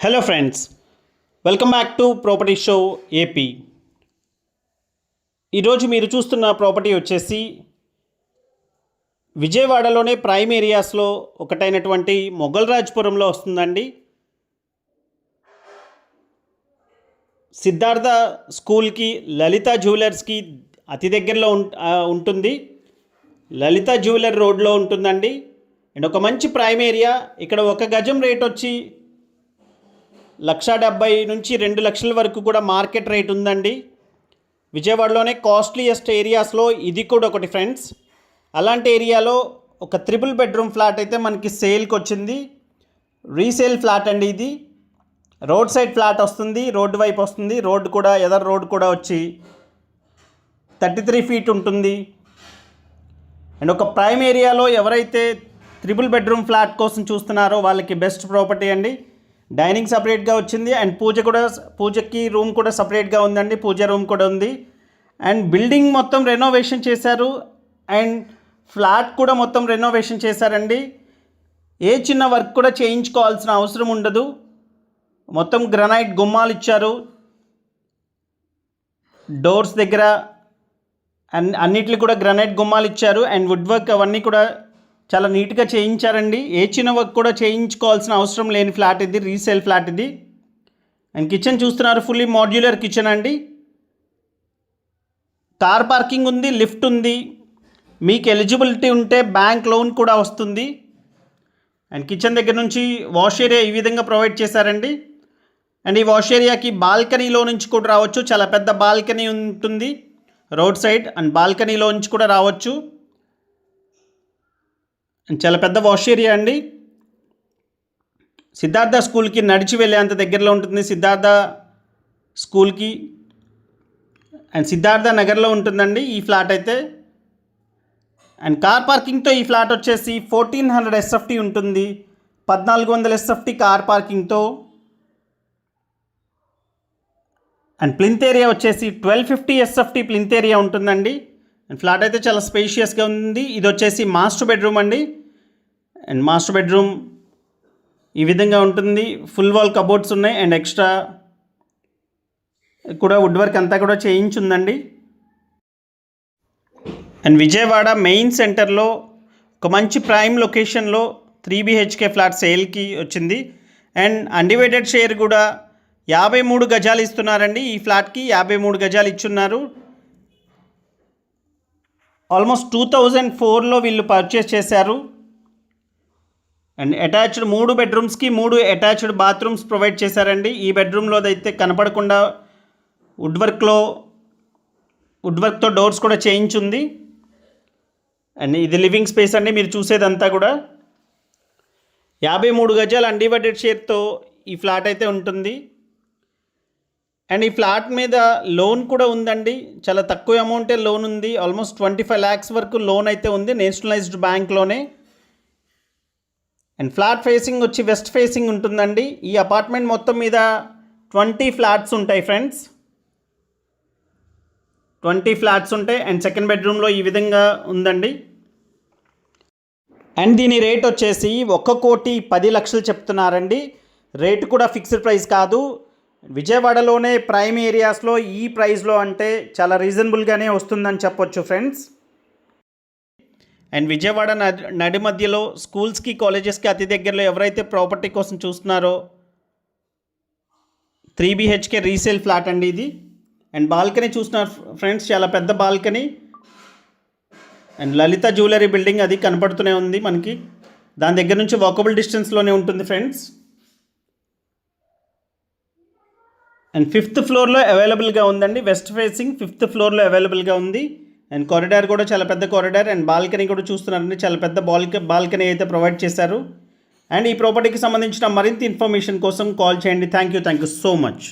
Hello friends, welcome back to property show AP. ఈరోజు మీరు చూస్తున్న ప్రాపర్టీ వచ్చేసి విజయవాడలోనే ప్రైమ్ ఏరియాస్లో ఒకటైనటువంటి మొగల్రాజ్పురంలో వస్తుందండి. సిద్ధార్థ స్కూల్కి, లలిత జ్యువెలర్స్కి అతి దగ్గరలో ఉంటుంది. లలిత జ్యువెలర్ రోడ్లో ఉంటుందండి. అండ్ ఒక మంచి ప్రైమ్ ఏరియా. ఇక్కడ ఒక గజం రేట్ వచ్చి 1,70,000 నుంచి 2 లక్షల వరకు కూడా మార్కెట్ రేట్ ఉందండి. విజయవాడలోనే కాస్ట్లీయెస్ట్ ఏరియాస్లో ఇది కూడా ఒకటి ఫ్రెండ్స్. అలాంటి ఏరియాలో ఒక 3 బెడ్రూమ్ ఫ్లాట్ అయితే మనకి సేల్కి వచ్చింది. రీసేల్ ఫ్లాట్ అండి ఇది. రోడ్ సైడ్ ఫ్లాట్ వస్తుంది, రోడ్డు వైపు వస్తుంది. రోడ్డు కూడా ఎదర్ రోడ్ కూడా వచ్చి 33 ఫీట్ ఉంటుంది. అండ్ ఒక ప్రైమ్ ఏరియాలో ఎవరైతే 3 బెడ్రూమ్ ఫ్లాట్ కోసం చూస్తున్నారో వాళ్ళకి బెస్ట్ ప్రాపర్టీ అండి. డైనింగ్ సపరేట్గా వచ్చింది అండ్ పూజకి రూమ్ కూడా సపరేట్గా ఉందండి. పూజ రూమ్ కూడా ఉంది. అండ్ బిల్డింగ్ మొత్తం రెనోవేషన్ చేశారు అండ్ ఫ్లాట్ కూడా మొత్తం రెనోవేషన్ చేశారండి. ఏ చిన్న వర్క్ కూడా చేయించుకోవాల్సిన అవసరం ఉండదు. మొత్తం గ్రనైట్ గుమ్మాలు ఇచ్చారు. డోర్స్ దగ్గర అన్నిటికి కూడా గ్రనైట్ గుమ్మాలు ఇచ్చారు అండ్ వుడ్ వర్క్ అవన్నీ కూడా చాలా నీట్గా చేయించారండి. ఏ చిన్న వర్క్ కూడా చేయించుకోవాల్సిన అవసరం లేని ఫ్లాట్ ఇది, రీసేల్ ఫ్లాట్ ఇది. అండ్ కిచెన్ చూస్తున్నారు, ఫుల్లీ మాడ్యులర్ కిచెన్ అండి. కార్ పార్కింగ్ ఉంది, లిఫ్ట్ ఉంది. మీకు ఎలిజిబిలిటీ ఉంటే బ్యాంక్ లోన్ కూడా వస్తుంది. అండ్ కిచెన్ దగ్గర నుంచి వాష్ ఏరియా ఈ విధంగా ప్రొవైడ్ చేశారండి. అండ్ ఈ వాష్ ఏరియాకి బాల్కనీలో నుంచి కూడా రావచ్చు. చాలా పెద్ద బాల్కనీ ఉంటుంది రోడ్ సైడ్. అండ్ బాల్కనీలో నుంచి కూడా రావచ్చు. చాలా పెద్ద వాష్ ఏరియా అండి. సిద్ధార్థ స్కూల్కి నడిచి వెళ్ళేంత దగ్గరలో ఉంటుంది. సిద్ధార్థ స్కూల్కి అండ్ సిద్ధార్థ నగర్లో ఉంటుందండి ఈ ఫ్లాట్ అయితే. అండ్ కార్ పార్కింగ్తో ఈ ఫ్లాట్ వచ్చేసి 1400 SFT ఉంటుంది. 1400 SFT కార్ పార్కింగ్తో. అండ్ ప్లింత్ ఏరియా వచ్చేసి 1250 SFT ప్లింత్ ఏరియా ఉంటుందండి. అండ్ ఫ్లాట్ అయితే చాలా స్పేషియస్గా ఉంది. ఇది వచ్చేసి మాస్టర్ బెడ్రూమ్ అండి. అండ్ మాస్టర్ బెడ్రూమ్ ఈ విధంగా ఉంటుంది. ఫుల్ వాల్ కబోర్డ్స్ ఉన్నాయి అండ్ ఎక్స్ట్రా కూడా వుడ్ వర్క్ అంతా కూడా చేయించుందండి. అండ్ విజయవాడ మెయిన్ సెంటర్లో ఒక మంచి ప్రైమ్ లొకేషన్లో 3 BHK ఫ్లాట్ సేల్కి వచ్చింది. అండ్ అన్డివైడెడ్ షేర్ కూడా 53 గజాలు ఇస్తున్నారండి. ఈ ఫ్లాట్కి 53 గజాలు ఇచ్చున్నారు. ఆల్మోస్ట్ 2004లో వీళ్ళు పర్చేస్ చేశారు. And attached 3 బెడ్రూమ్స్కి 3 attached bathrooms provide చేశారండి. ఈ బెడ్రూమ్లో అయితే కనపడకుండా వుడ్ వర్క్తో డోర్స్ కూడా చేయించుంది. అండ్ ఇది లివింగ్ స్పేస్ అండి. మీరు చూసేదంతా కూడా 53 గజాలు అన్డివైడెడ్ షేర్తో ఈ ఫ్లాట్ అయితే ఉంటుంది. అండ్ ఈ ఫ్లాట్ మీద లోన్ కూడా ఉందండి. చాలా తక్కువ అమౌంటే లోన్ ఉంది. ఆల్మోస్ట్ 25 lakhs వరకు లోన్ అయితే ఉంది నేషనలైజ్డ్ బ్యాంక్లోనే. అండ్ ఫ్లాట్ ఫేసింగ్ వచ్చి వెస్ట్ ఫేసింగ్ ఉంటుందండి. ఈ అపార్ట్మెంట్ మొత్తం మీద 20 ఫ్లాట్స్ ఉంటాయి ఫ్రెండ్స్. 20 ఫ్లాట్స్ ఉంటాయి. అండ్ సెకండ్ బెడ్రూమ్లో ఈ విధంగా ఉందండి. అండ్ దీని రేట్ వచ్చేసి 1,10,00,000 చెప్తున్నారండి. రేటు కూడా ఫిక్స్డ్ ప్రైస్ కాదు. విజయవాడలోనే ప్రైమ్ ఏరియాస్లో ఈ ప్రైస్లో అంటే చాలా రీజనబుల్గానే వస్తుందని చెప్పొచ్చు ఫ్రెండ్స్. అండ్ విజయవాడ నడి మధ్యలో స్కూల్స్కి, కాలేజెస్కి అతి దగ్గరలో ఎవరైతే ప్రాపర్టీ కోసం చూస్తున్నారో 3 BHK రీసేల్ ఫ్లాట్ అండి ఇది. అండ్ బాల్కనీ చూస్తున్నారు ఫ్రెండ్స్, చాలా పెద్ద balcony. And Lalitha jewellery building అది కనపడుతూనే ఉంది మనకి. దాని దగ్గర నుంచి వాకబుల్ డిస్టెన్స్లోనే ఉంటుంది ఫ్రెండ్స్. అండ్ 5th ఫ్లోర్లో అవైలబుల్గా ఉందండి. వెస్ట్ ఫేసింగ్ 5th ఫ్లోర్లో అవైలబుల్గా ఉంది. అండ్ కారిడార్ కూడా చాలా పెద్ద కారిడార్. అండ్ బాల్కనీ కూడా చూస్తున్నారండి, చాలా పెద్ద బాల్కనీ అయితే ప్రొవైడ్ చేశారు. అండ్ ఈ ప్రాపర్టీకి సంబంధించిన మరింత ఇన్ఫర్మేషన్ కోసం కాల్ చేయండి. Thank you so much.